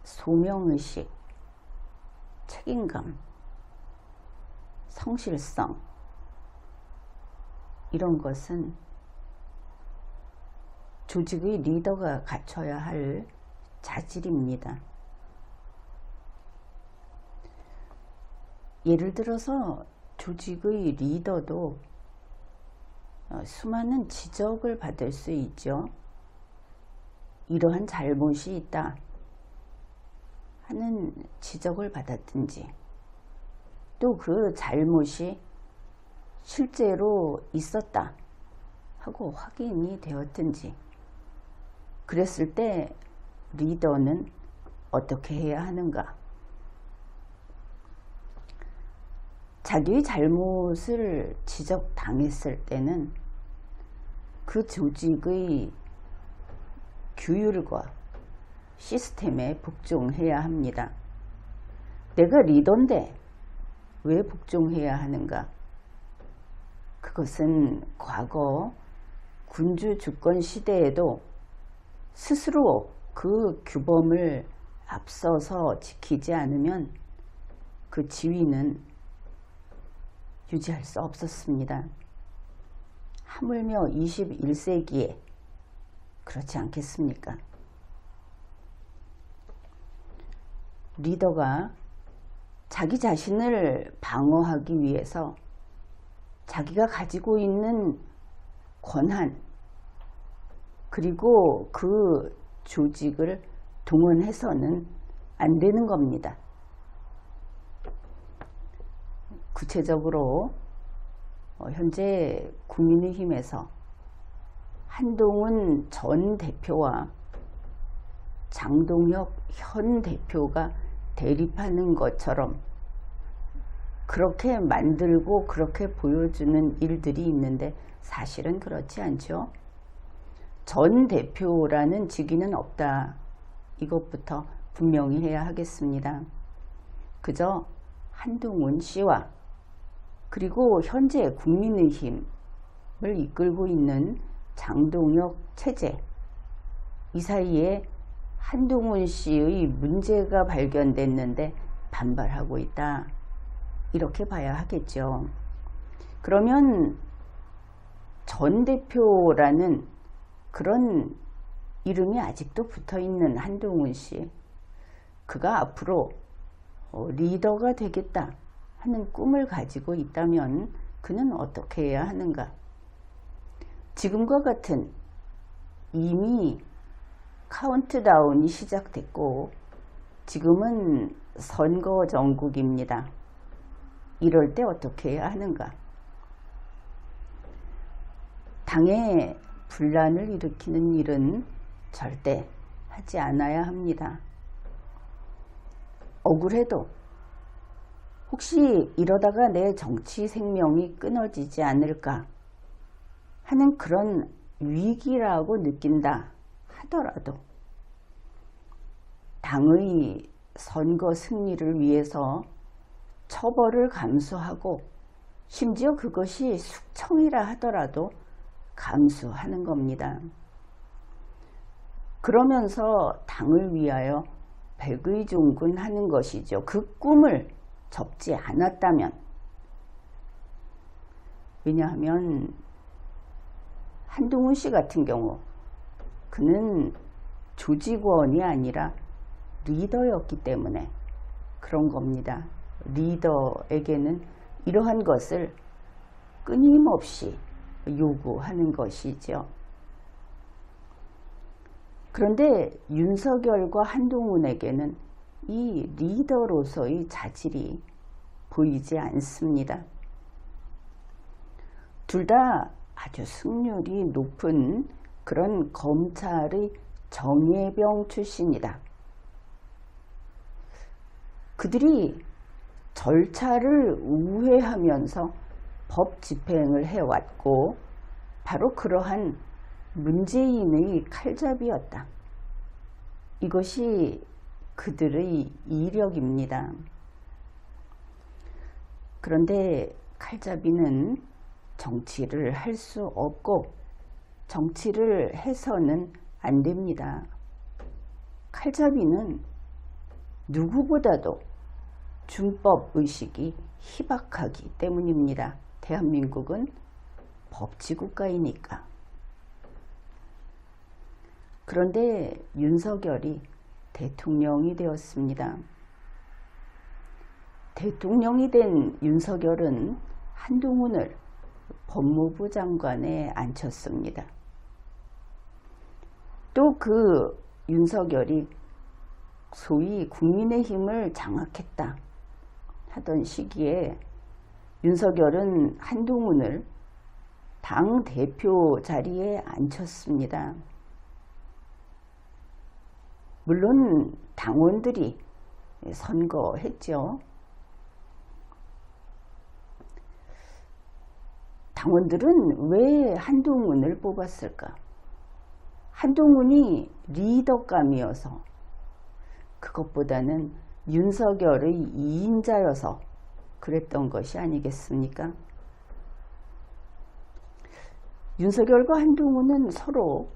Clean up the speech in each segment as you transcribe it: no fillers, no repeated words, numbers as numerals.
소명의식, 책임감, 성실성, 이런 것은 조직의 리더가 갖춰야 할 자질입니다. 예를 들어서 조직의 리더도 수많은 지적을 받을 수 있죠. 이러한 잘못이 있다 하는 지적을 받았든지, 또 그 잘못이 실제로 있었다 하고 확인이 되었든지, 그랬을 때 리더는 어떻게 해야 하는가? 자기의 잘못을 지적당했을 때는 그 조직의 규율과 시스템에 복종해야 합니다. 내가 리더인데 왜 복종해야 하는가? 그것은 과거 군주 주권 시대에도 스스로 그 규범을 앞서서 지키지 않으면 그 지위는 유지할 수 없었습니다. 하물며 21세기에 그렇지 않겠습니까? 리더가 자기 자신을 방어하기 위해서 자기가 가지고 있는 권한, 그리고 그 조직을 동원해서는 안 되는 겁니다. 구체적으로 현재 국민의힘에서 한동훈 전 대표와 장동혁 현 대표가 대립하는 것처럼 그렇게 만들고 그렇게 보여주는 일들이 있는데 사실은 그렇지 않죠. 전 대표라는 직위는 없다. 이것부터 분명히 해야 하겠습니다. 그저 한동훈 씨와 그리고 현재 국민의힘을 이끌고 있는 장동혁 체제, 이 사이에 한동훈 씨의 문제가 발견됐는데 반발하고 있다. 이렇게 봐야 하겠죠. 그러면 전 대표라는 그런 이름이 아직도 붙어있는 한동훈 씨, 그가 앞으로 리더가 되겠다 하는 꿈을 가지고 있다면 그는 어떻게 해야 하는가? 지금과 같은 이미 카운트다운이 시작됐고 지금은 선거 전국입니다. 이럴 때 어떻게 해야 하는가? 당에 분란을 일으키는 일은 절대 하지 않아야 합니다. 억울해도 혹시 이러다가 내 정치 생명이 끊어지지 않을까 하는 그런 위기라고 느낀다 하더라도 당의 선거 승리를 위해서 처벌을 감수하고 심지어 그것이 숙청이라 하더라도 감수하는 겁니다. 그러면서 당을 위하여 백의종군하는 것이죠. 그 꿈을 접지 않았다면. 왜냐하면 한동훈 씨 같은 경우 그는 조직원이 아니라 리더였기 때문에 그런 겁니다. 리더에게는 이러한 것을 끊임없이 요구하는 것이죠. 그런데 윤석열과 한동훈에게는 이 리더로서의 자질이 보이지 않습니다. 둘 다 아주 승률이 높은 그런 검찰의 정예병 출신이다. 그들이 절차를 우회하면서 법 집행을 해왔고 바로 그러한 문재인의 칼잡이였다. 이것이 그들의 이력입니다. 그런데 칼잡이는 정치를 할 수 없고 정치를 해서는 안 됩니다. 칼잡이는 누구보다도 준법 의식이 희박하기 때문입니다. 대한민국은 법치국가이니까. 그런데 윤석열이 대통령이 되었습니다. 대통령이 된 윤석열은 한동훈을 법무부 장관에 앉혔습니다. 또 그 윤석열이 소위 국민의힘을 장악했다 하던 시기에 윤석열은 한동훈을 당대표 자리에 앉혔습니다. 물론 당원들이 선거했죠. 당원들은 왜 한동훈을 뽑았을까? 한동훈이 리더감이어서, 그것보다는 윤석열의 2인자여서 그랬던 것이 아니겠습니까? 윤석열과 한동훈은 서로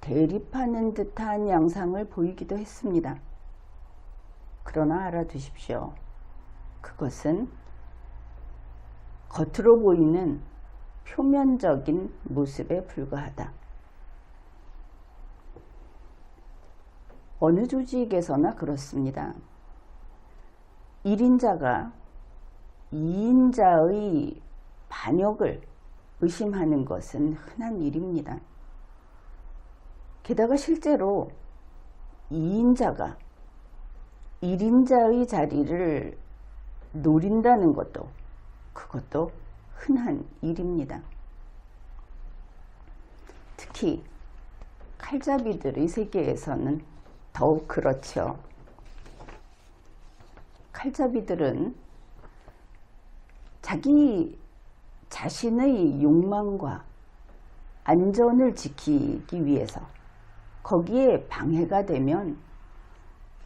대립하는 듯한 양상을 보이기도 했습니다. 그러나 알아두십시오. 그것은 겉으로 보이는 표면적인 모습에 불과하다. 어느 조직에서나 그렇습니다. 1인자가 2인자의 반역을 의심하는 것은 흔한 일입니다. 게다가 실제로 2인자가 1인자의 자리를 노린다는 것도, 그것도 흔한 일입니다. 특히 칼잡이들의 세계에서는 더욱 그렇죠. 칼잡이들은 자기 자신의 욕망과 안전을 지키기 위해서, 거기에 방해가 되면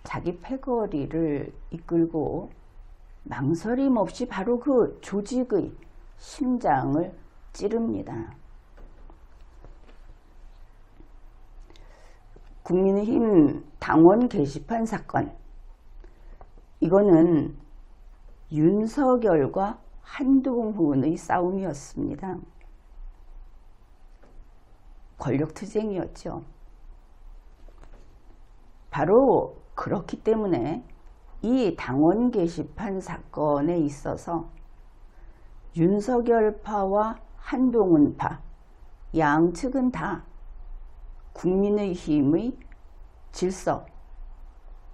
자기 패거리를 이끌고 망설임 없이 바로 그 조직의 심장을 찌릅니다. 국민의힘 당원 게시판 사건, 이거는 윤석열과 한동훈의 싸움이었습니다. 권력투쟁이었죠. 바로 그렇기 때문에 이 당원 게시판 사건에 있어서 윤석열파와 한동훈파 양측은 다 국민의힘의 질서,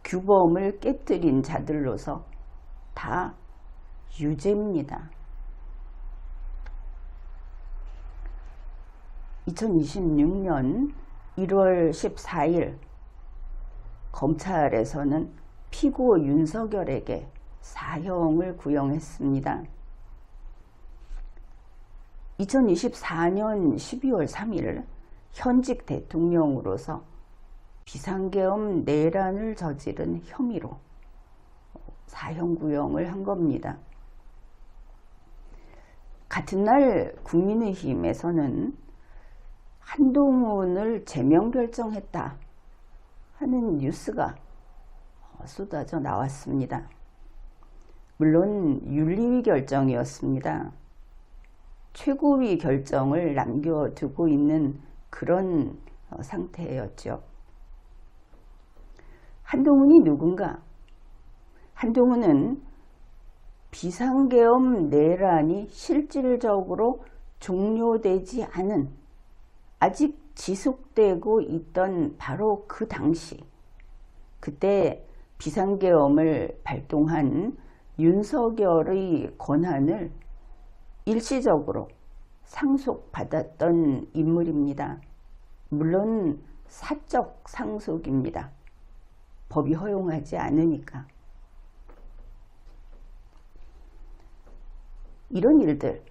규범을 깨뜨린 자들로서 다 유죄입니다. 2026년 1월 14일 검찰에서는 피고 윤석열에게 사형을 구형했습니다. 2024년 12월 3일 현직 대통령으로서 비상계엄 내란을 저지른 혐의로 사형 구형을 한 겁니다. 같은 날 국민의힘에서는 한동훈을 제명 결정했다 하는 뉴스가 쏟아져 나왔습니다. 물론 윤리위 결정이었습니다. 최고위 결정을 남겨두고 있는 그런 상태였죠. 한동훈이 누군가? 한동훈은 비상계엄 내란이 실질적으로 종료되지 않은, 아직 지속되고 있던 바로 그 당시, 그때 비상계엄을 발동한 윤석열의 권한을 일시적으로 상속받았던 인물입니다. 물론 사적 상속입니다. 법이 허용하지 않으니까. 이런 일들,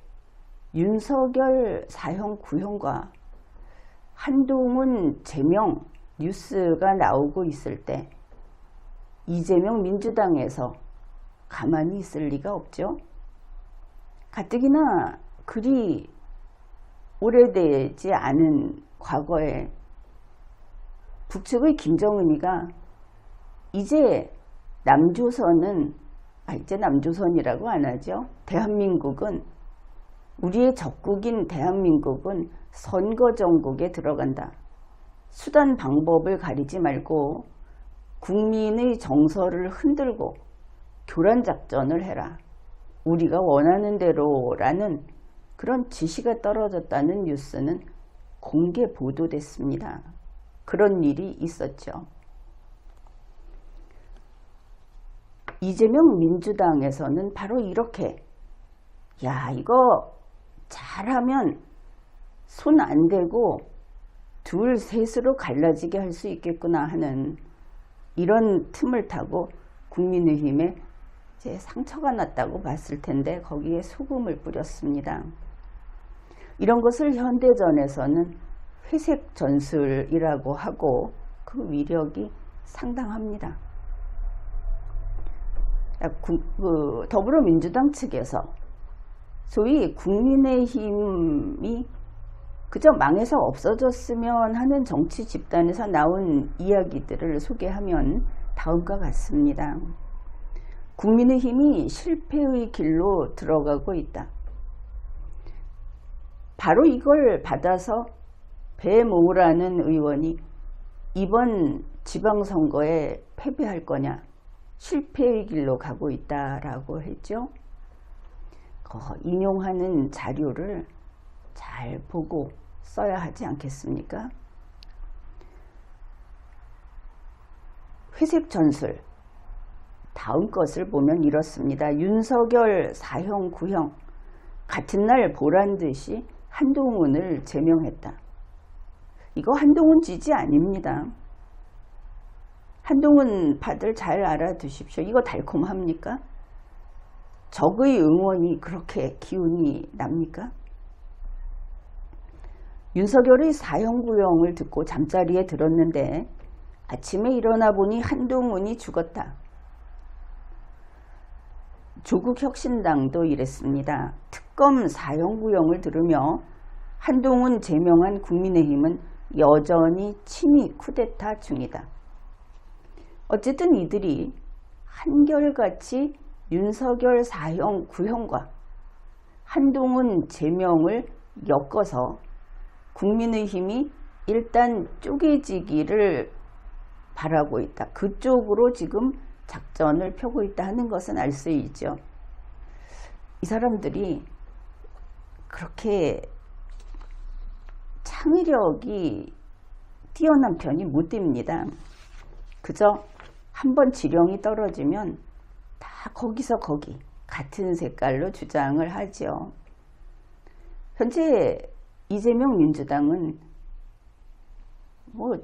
윤석열 사형 구형과 한동훈 제명 뉴스가 나오고 있을 때 이재명 민주당에서 가만히 있을 리가 없죠. 가뜩이나 그리 오래되지 않은 과거에 북측의 김정은이가 이제 남조선은, 이제 남조선이라고 안 하죠. 대한민국은, 우리의 적국인 대한민국은 선거정국에 들어간다. 수단 방법을 가리지 말고 국민의 정서를 흔들고 교란작전을 해라. 우리가 원하는 대로라는 그런 지시가 떨어졌다는 뉴스는 공개 보도됐습니다. 그런 일이 있었죠. 이재명 민주당에서는 바로 이렇게, 야, 이거 잘하면 손 안 대고 둘 셋으로 갈라지게 할 수 있겠구나 하는 이런 틈을 타고 국민의힘에 이제 상처가 났다고 봤을 텐데 거기에 소금을 뿌렸습니다. 이런 것을 현대전에서는 회색 전술이라고 하고 그 위력이 상당합니다. 더불어민주당 측에서 소위 국민의힘이 그저 망해서 없어졌으면 하는 정치 집단에서 나온 이야기들을 소개하면 다음과 같습니다. 국민의힘이 실패의 길로 들어가고 있다. 바로 이걸 받아서 배 모으라는 의원이 이번 지방선거에 패배할 거냐, 실패의 길로 가고 있다라고 했죠. 인용하는 자료를 잘 보고 써야 하지 않겠습니까? 회색 전술, 다음 것을 보면 이렇습니다. 윤석열 사형 구형, 같은 날 보란듯이 한동훈을 제명했다. 이거 한동훈 지지 아닙니다. 한동훈 파들 잘 알아두십시오. 이거 달콤합니까? 적의 응원이 그렇게 기운이 납니까? 윤석열의 사형구형을 듣고 잠자리에 들었는데 아침에 일어나 보니 한동훈이 죽었다. 조국혁신당도 이랬습니다. 특검 사형구형을 들으며 한동훈 제명한 국민의힘은 여전히 친위 쿠데타 중이다. 어쨌든 이들이 한결같이 윤석열 사형 구형과 한동훈 제명을 엮어서 국민의힘이 일단 쪼개지기를 바라고 있다. 그쪽으로 지금 작전을 펴고 있다 하는 것은 알 수 있죠. 이 사람들이 그렇게 창의력이 뛰어난 편이 못 됩니다. 그저 한번 지령이 떨어지면 다 거기서 거기 같은 색깔로 주장을 하죠. 현재 이재명 민주당은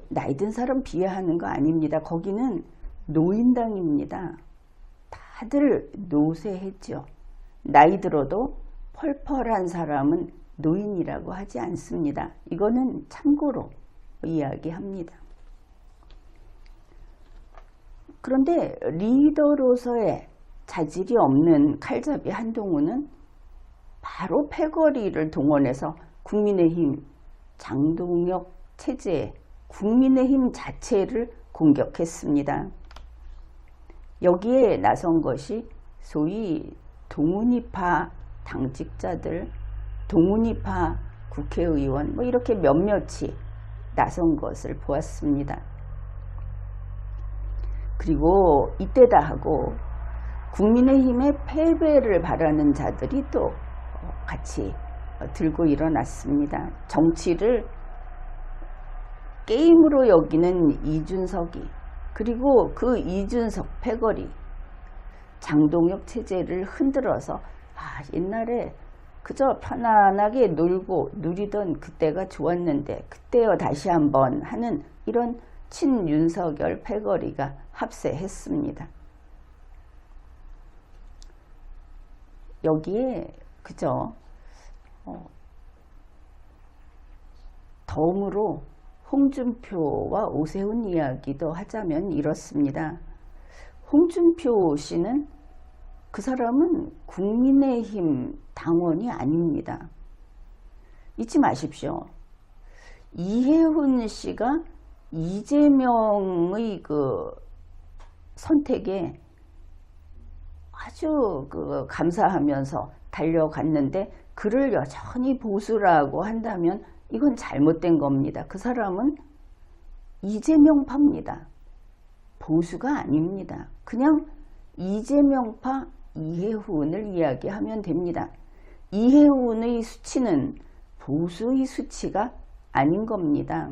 나이 든 사람 비하하는 거 아닙니다. 거기는 노인당입니다. 다들 노쇠했죠. 나이 들어도 펄펄한 사람은 노인이라고 하지 않습니다. 이거는 참고로 이야기합니다. 그런데 리더로서의 자질이 없는 칼잡이 한동훈은 바로 패거리를 동원해서 국민의힘 장동혁 체제, 국민의힘 자체를 공격했습니다. 여기에 나선 것이 소위 동훈이파 당직자들, 동훈이파 국회의원 이렇게 몇몇이 나선 것을 보았습니다. 그리고 이때다 하고 국민의힘의 패배를 바라는 자들이 또 같이 들고 일어났습니다. 정치를 게임으로 여기는 이준석이, 그리고 그 이준석 패거리 장동혁 체제를 흔들어서 옛날에 그저 편안하게 놀고 누리던 그때가 좋았는데 그때요 다시 한번 하는 이런 친윤석열 패거리가 합세했습니다. 여기에 그저 덤으로 홍준표와 오세훈 이야기도 하자면 이렇습니다. 홍준표 씨는 그 사람은 국민의힘 당원이 아닙니다. 잊지 마십시오. 이해훈 씨가 이재명의 그 선택에 아주 감사하면서 달려갔는데 그를 여전히 보수라고 한다면 이건 잘못된 겁니다. 그 사람은 이재명파입니다. 보수가 아닙니다. 그냥 이재명파 이해훈을 이야기하면 됩니다. 이해훈의 수치는 보수의 수치가 아닌 겁니다.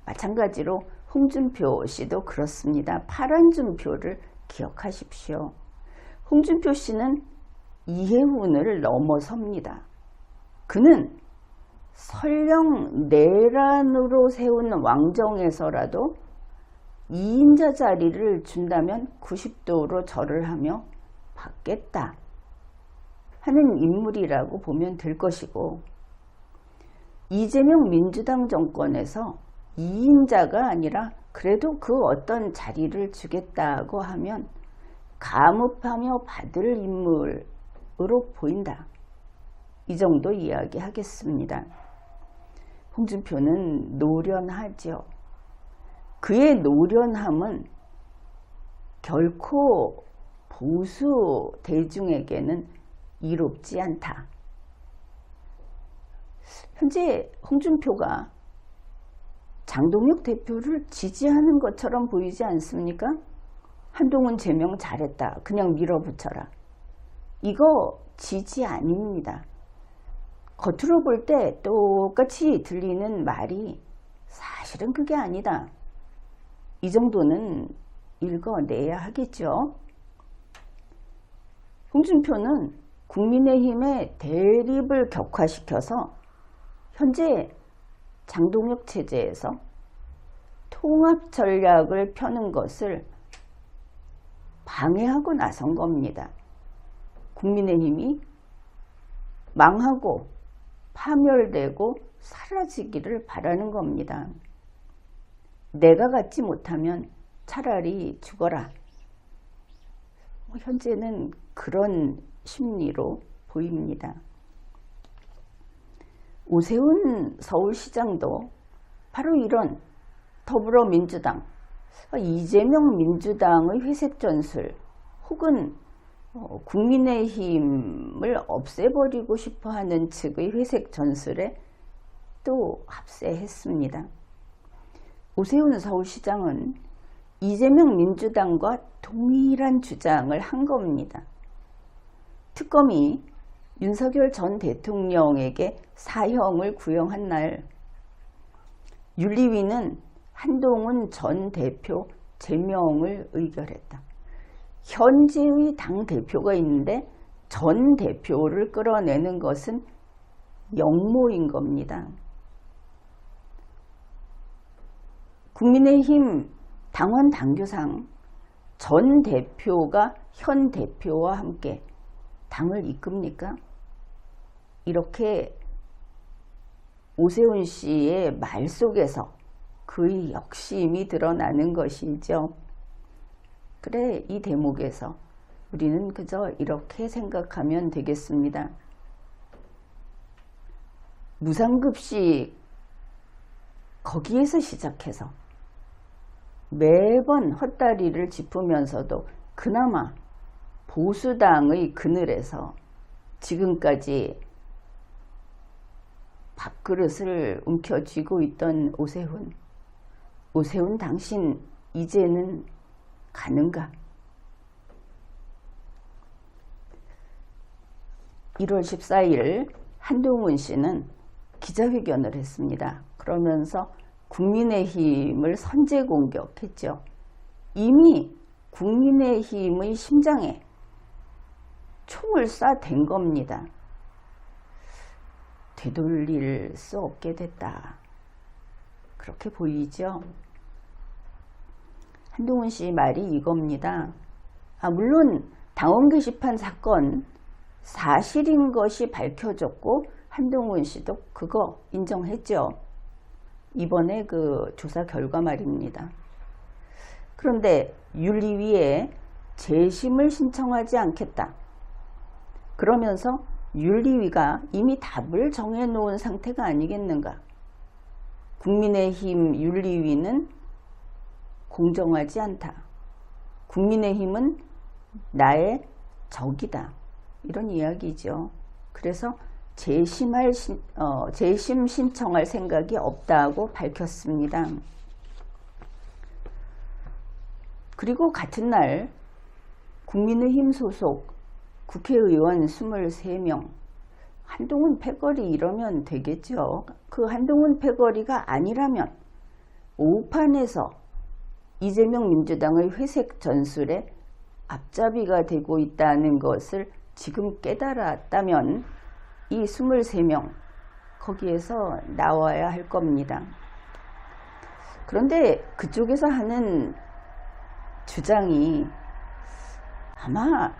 마찬가지로 홍준표 씨도 그렇습니다. 파란준표를 기억하십시오. 홍준표 씨는 이해훈을 넘어섭니다. 그는 설령 내란으로 세운 왕정에서라도 2인자 자리를 준다면 90도로 절을 하며 받겠다 하는 인물이라고 보면 될 것이고, 이재명 민주당 정권에서 2인자가 아니라 그래도 그 어떤 자리를 주겠다고 하면 감업하며 받을 인물으로 보인다. 이 정도 이야기하겠습니다. 홍준표는 노련하죠. 그의 노련함은 결코 보수 대중에게는 이롭지 않다. 현재 홍준표가 장동혁 대표를 지지하는 것처럼 보이지 않습니까? 한동훈 제명 잘했다. 그냥 밀어붙여라. 이거 지지 아닙니다. 겉으로 볼 때 똑같이 들리는 말이 사실은 그게 아니다. 이 정도는 읽어내야 하겠죠. 홍준표는 국민의힘의 대립을 격화시켜서 현재 장동혁 체제에서 통합 전략을 펴는 것을 방해하고 나선 겁니다. 국민의힘이 망하고 파멸되고 사라지기를 바라는 겁니다. 내가 갖지 못하면 차라리 죽어라. 현재는 그런 심리로 보입니다. 오세훈 서울시장도 바로 이런 더불어민주당, 이재명 민주당의 회색 전술 혹은 국민의힘을 없애버리고 싶어하는 측의 회색 전술에 또 합세했습니다. 오세훈 서울시장은 이재명 민주당과 동일한 주장을 한 겁니다. 특검이 윤석열 전 대통령에게 사형을 구형한 날 윤리위는 한동훈 전 대표 제명을 의결했다. 현재의 당대표가 있는데 전 대표를 끌어내는 것은 역모인 겁니다. 국민의힘 당원 당규상 전 대표가 현 대표와 함께 당을 이끕니까? 이렇게 오세훈 씨의 말 속에서 그의 역심이 드러나는 것이죠. 그래, 이 대목에서 우리는 그저 이렇게 생각하면 되겠습니다. 무상급식 거기에서 시작해서 매번 헛다리를 짚으면서도 그나마 보수당의 그늘에서 지금까지 밥그릇을 움켜쥐고 있던 오세훈 당신 이제는 가는가? 1월 14일 한동훈 씨는 기자회견을 했습니다. 그러면서 국민의힘을 선제 공격했죠. 이미 국민의힘의 심장에 총을 쏴댄 겁니다. 되돌릴 수 없게 됐다. 그렇게 보이죠? 한동훈 씨 말이 이겁니다. 물론 당원 게시판 사건 사실인 것이 밝혀졌고 한동훈 씨도 그거 인정했죠. 이번에 그 조사 결과 말입니다. 그런데 윤리위에 재심을 신청하지 않겠다. 그러면서 윤리위가 이미 답을 정해놓은 상태가 아니겠는가. 국민의힘 윤리위는 공정하지 않다. 국민의힘은 나의 적이다. 이런 이야기죠. 그래서 재심 신청할 생각이 없다고 밝혔습니다. 그리고 같은 날 국민의힘 소속 국회의원 23명, 한동훈 패거리 이러면 되겠죠. 그 한동훈 패거리가 아니라면 오판에서 이재명 민주당의 회색 전술에 앞잡이가 되고 있다는 것을 지금 깨달았다면 이 23명 거기에서 나와야 할 겁니다. 그런데 그쪽에서 하는 주장이 아마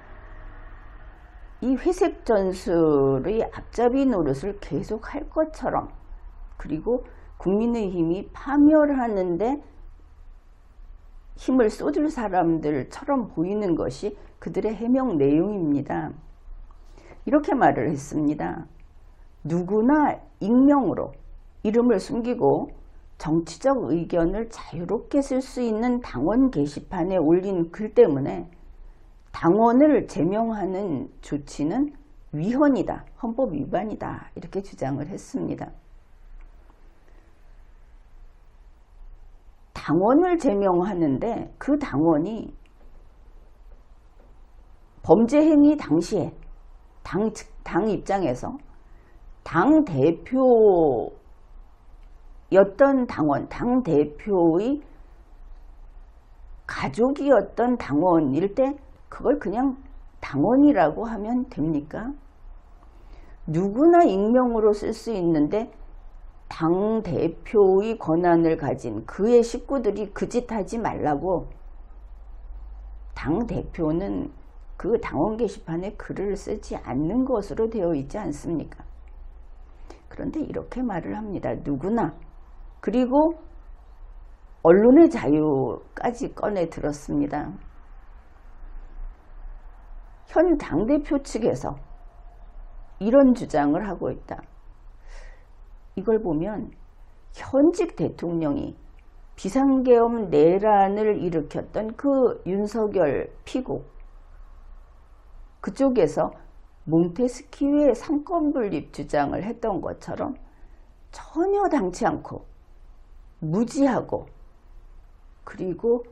이 회색 전술의 앞잡이 노릇을 계속 할 것처럼, 그리고 국민의힘이 파멸하는데 힘을 쏟을 사람들처럼 보이는 것이 그들의 해명 내용입니다. 이렇게 말을 했습니다. 누구나 익명으로 이름을 숨기고 정치적 의견을 자유롭게 쓸 수 있는 당원 게시판에 올린 글 때문에 당원을 제명하는 조치는 위헌이다, 헌법 위반이다, 이렇게 주장을 했습니다. 당원을 제명하는데 그 당원이 범죄 행위 당시에 당 입장에서 당 대표였던 당원, 당 대표의 가족이었던 당원일 때 그걸 그냥 당원이라고 하면 됩니까? 누구나 익명으로 쓸 수 있는데 당 대표의 권한을 가진 그의 식구들이 그 짓 하지 말라고 당 대표는 그 당원 게시판에 글을 쓰지 않는 것으로 되어 있지 않습니까? 그런데 이렇게 말을 합니다. 누구나. 그리고 언론의 자유까지 꺼내 들었습니다. 현 당대표 측에서 이런 주장을 하고 있다. 이걸 보면 현직 대통령이 비상계엄 내란을 일으켰던 그 윤석열 피고, 그쪽에서 몽테스키우의 삼권분립 주장을 했던 것처럼 전혀 당치 않고 무지하고 그리고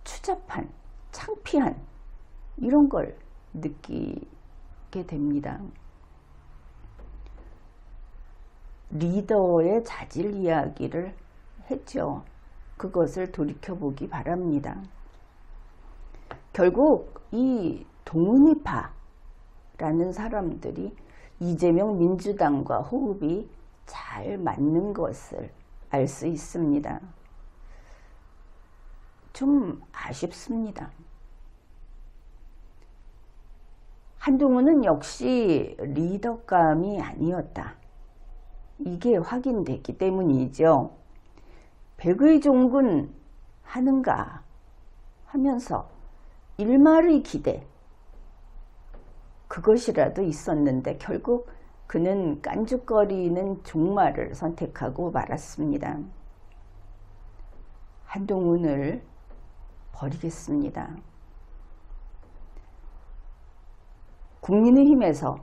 추잡한, 창피한 이런 걸 느끼게 됩니다. 리더의 자질 이야기를 했죠. 그것을 돌이켜보기 바랍니다. 결국 이 동훈이파라는 사람들이 이재명 민주당과 호흡이 잘 맞는 것을 알 수 있습니다. 좀 아쉽습니다. 한동훈은 역시 리더감이 아니었다. 이게 확인됐기 때문이죠. 백의종군 하는가 하면서 일말의 기대, 그것이라도 있었는데 결국 그는 깐죽거리는 종말을 선택하고 말았습니다. 한동훈을 버리겠습니다. 국민의힘에서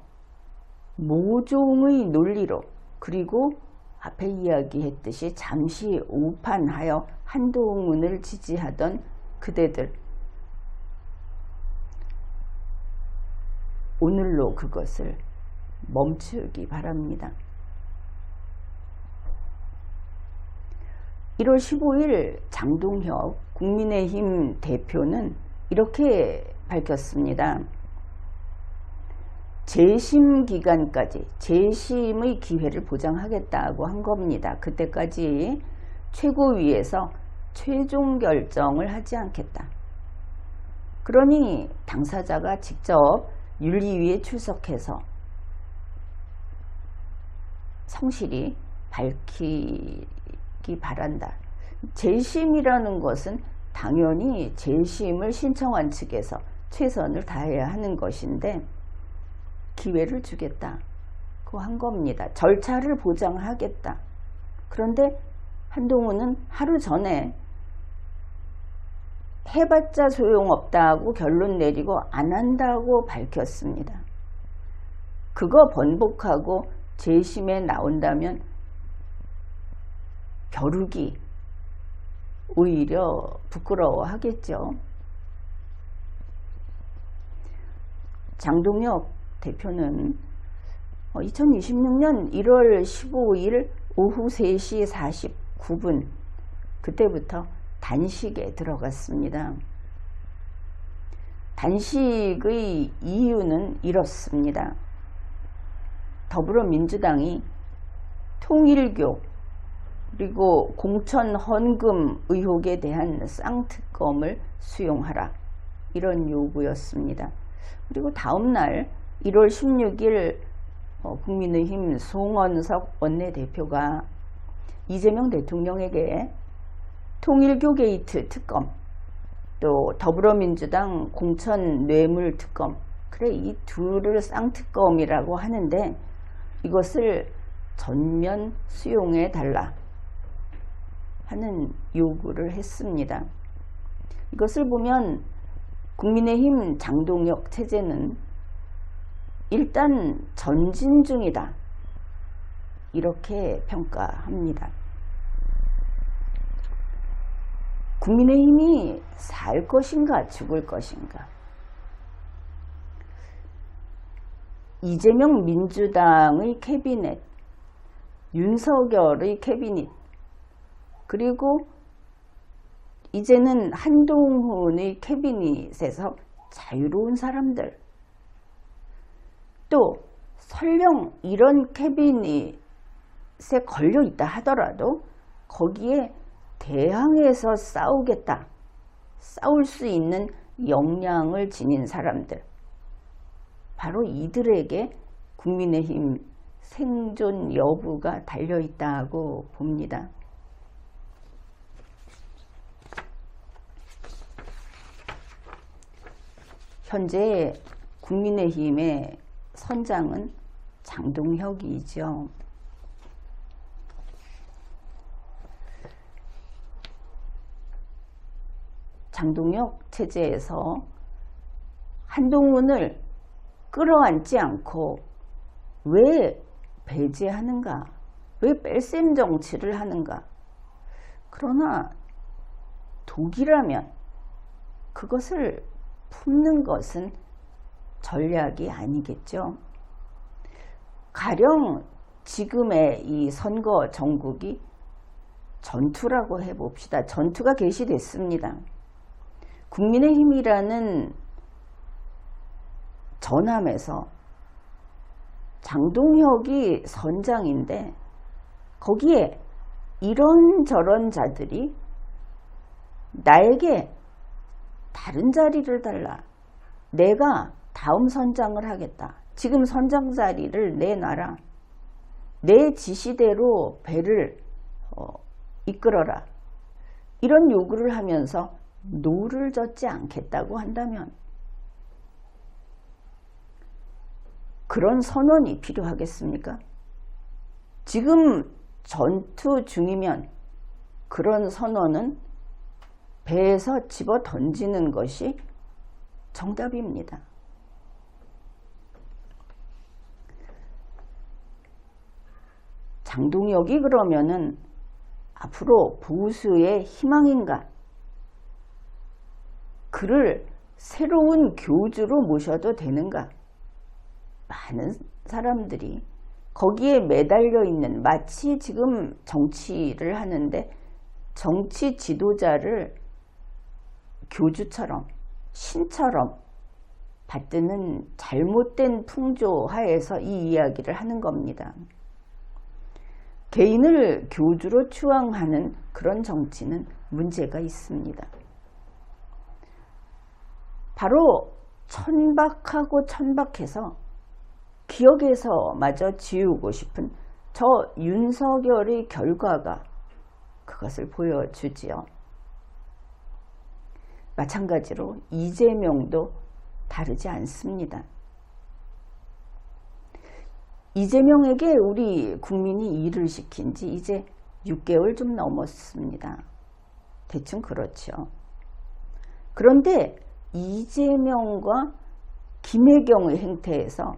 모종의 논리로, 그리고 앞에 이야기했듯이 잠시 오판하여 한동훈을 지지하던 그대들, 오늘로 그것을 멈추기 바랍니다. 1월 15일 장동혁 국민의힘 대표는 이렇게 밝혔습니다. 재심 기간까지 재심의 기회를 보장하겠다고 한 겁니다. 그때까지 최고위에서 최종 결정을 하지 않겠다. 그러니 당사자가 직접 윤리위에 출석해서 성실히 밝히기 바란다. 재심이라는 것은 당연히 재심을 신청한 측에서 최선을 다해야 하는 것인데 기회를 주겠다. 그거 한 겁니다. 절차를 보장하겠다. 그런데 한동훈은 하루 전에 해봤자 소용없다고 결론 내리고 안 한다고 밝혔습니다. 그거 번복하고 재심에 나온다면 벼룩이 오히려 부끄러워하겠죠. 장동혁 대표는 2026년 1월 15일 오후 3시 49분 그때부터 단식에 들어갔습니다. 단식의 이유는 이렇습니다. 더불어민주당이 통일교 그리고 공천 헌금 의혹에 대한 쌍특검을 수용하라 이런 요구였습니다. 그리고 다음날 1월 16일 국민의힘 송원석 원내대표가 이재명 대통령에게 통일교 게이트 특검 또 더불어민주당 공천 뇌물 특검 그래 이 둘을 쌍특검이라고 하는데 이것을 전면 수용해 달라 하는 요구를 했습니다. 이것을 보면 국민의힘 장동혁 체제는 일단 전진 중이다 이렇게 평가합니다. 국민의힘이 살 것인가 죽을 것인가. 이재명 민주당의 캐비넷, 윤석열의 캐비넷, 그리고 이제는 한동훈의 캐비닛에서 자유로운 사람들, 또 설령 이런 캐비닛에 걸려 있다 하더라도 거기에 대항해서 싸우겠다, 싸울 수 있는 역량을 지닌 사람들, 바로 이들에게 국민의힘 생존 여부가 달려있다고 봅니다. 현재 국민의힘의 선장은 장동혁이죠. 장동혁 체제에서 한동훈을 끌어안지 않고 왜 배제하는가? 왜 뺄셈 정치를 하는가? 그러나 독이라면 그것을 품는 것은 전략이 아니겠죠. 가령 지금의 이 선거 전국이 전투라고 해봅시다. 전투가 개시됐습니다. 국민의힘이라는 전함에서 장동혁이 선장인데 거기에 이런저런 자들이 나에게 다른 자리를 달라. 내가 다음 선장을 하겠다. 지금 선장 자리를 내놔라. 내 지시대로 배를 이끌어라. 이런 요구를 하면서 노를 젓지 않겠다고 한다면 그런 선언이 필요하겠습니까? 지금 전투 중이면 그런 선언은 배에서 집어 던지는 것이 정답입니다. 장동혁이 그러면은 앞으로 보수의 희망인가? 그를 새로운 교주로 모셔도 되는가? 많은 사람들이 거기에 매달려 있는, 마치 지금 정치를 하는데 정치 지도자를 교주처럼 신처럼 받드는 잘못된 풍조 하에서 이 이야기를 하는 겁니다. 개인을 교주로 추앙하는 그런 정치는 문제가 있습니다. 바로 천박하고 천박해서 기억에서 마저 지우고 싶은 저 윤석열의 결과가 그것을 보여주지요. 마찬가지로 이재명도 다르지 않습니다. 이재명에게 우리 국민이 일을 시킨 지 이제 6개월 좀 넘었습니다. 대충 그렇죠. 그런데 이재명과 김혜경의 행태에서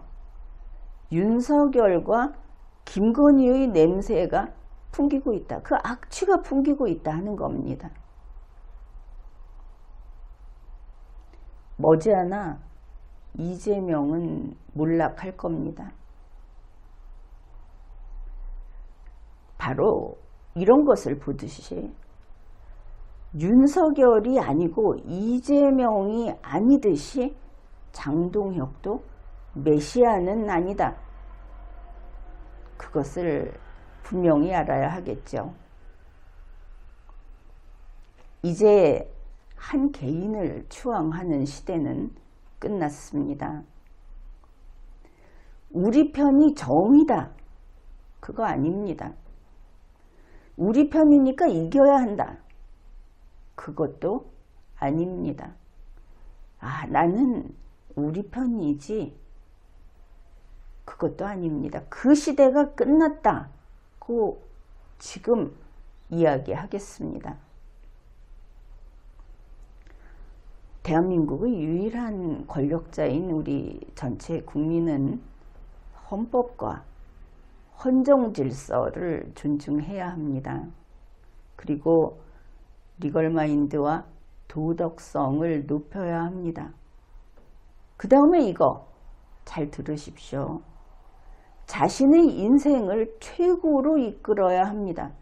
윤석열과 김건희의 냄새가 풍기고 있다. 그 악취가 풍기고 있다 하는 겁니다. 머지않아 이재명은 몰락할 겁니다. 바로 이런 것을 보듯이 윤석열이 아니고 이재명이 아니듯이 장동혁도 메시아는 아니다. 그것을 분명히 알아야 하겠죠. 이제 한 개인을 추앙하는 시대는 끝났습니다. 우리 편이 정이다. 그거 아닙니다. 우리 편이니까 이겨야 한다. 그것도 아닙니다. 아, 나는 우리 편이지. 그것도 아닙니다. 그 시대가 끝났다고 지금 이야기하겠습니다. 대한민국의 유일한 권력자인 우리 전체 국민은 헌법과 헌정 질서를 존중해야 합니다. 그리고 리걸마인드와 도덕성을 높여야 합니다. 그 다음에 이거 잘 들으십시오. 자신의 인생을 최고로 이끌어야 합니다.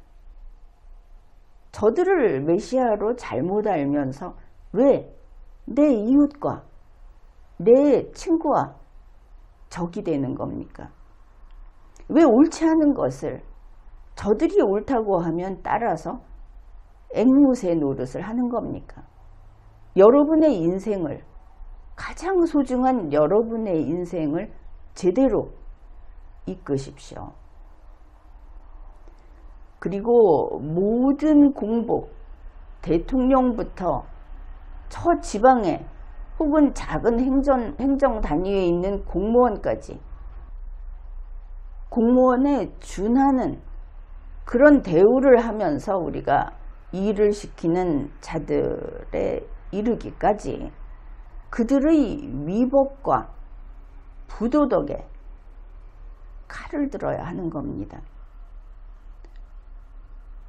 저들을 메시아로 잘못 알면서 왜 내 이웃과 내 친구와 적이 되는 겁니까? 왜 옳지 않은 것을 저들이 옳다고 하면 따라서 앵무새 노릇을 하는 겁니까? 여러분의 인생을, 가장 소중한 여러분의 인생을 제대로 이끄십시오. 그리고 모든 공복, 대통령부터 저 지방에 혹은 작은 행정 단위에 있는 공무원까지 공무원에 준하는 그런 대우를 하면서 우리가 일을 시키는 자들에 이르기까지 그들의 위법과 부도덕에 칼을 들어야 하는 겁니다.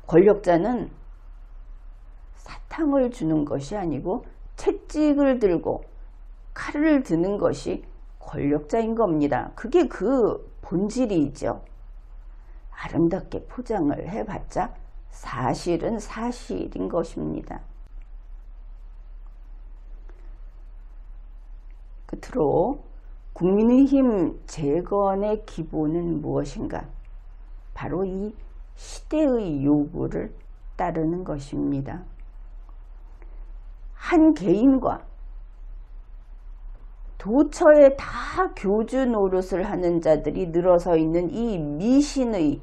권력자는 사탕을 주는 것이 아니고 채찍을 들고 칼을 드는 것이 권력자인 겁니다. 그게 그 본질이죠. 아름답게 포장을 해봤자 사실은 사실인 것입니다. 끝으로 국민의힘 재건의 기본은 무엇인가? 바로 이 시대의 요구를 따르는 것입니다. 한 개인과 도처에 다 교주 노릇을 하는 자들이 늘어서 있는 이 미신의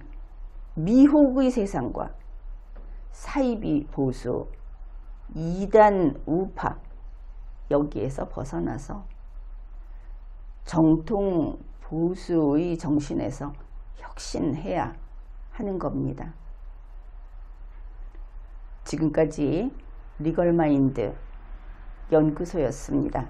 미혹의 세상과 사이비 보수, 이단 우파 여기에서 벗어나서 정통 보수의 정신에서 혁신해야 하는 겁니다. 지금까지 리걸마인드 연구소였습니다.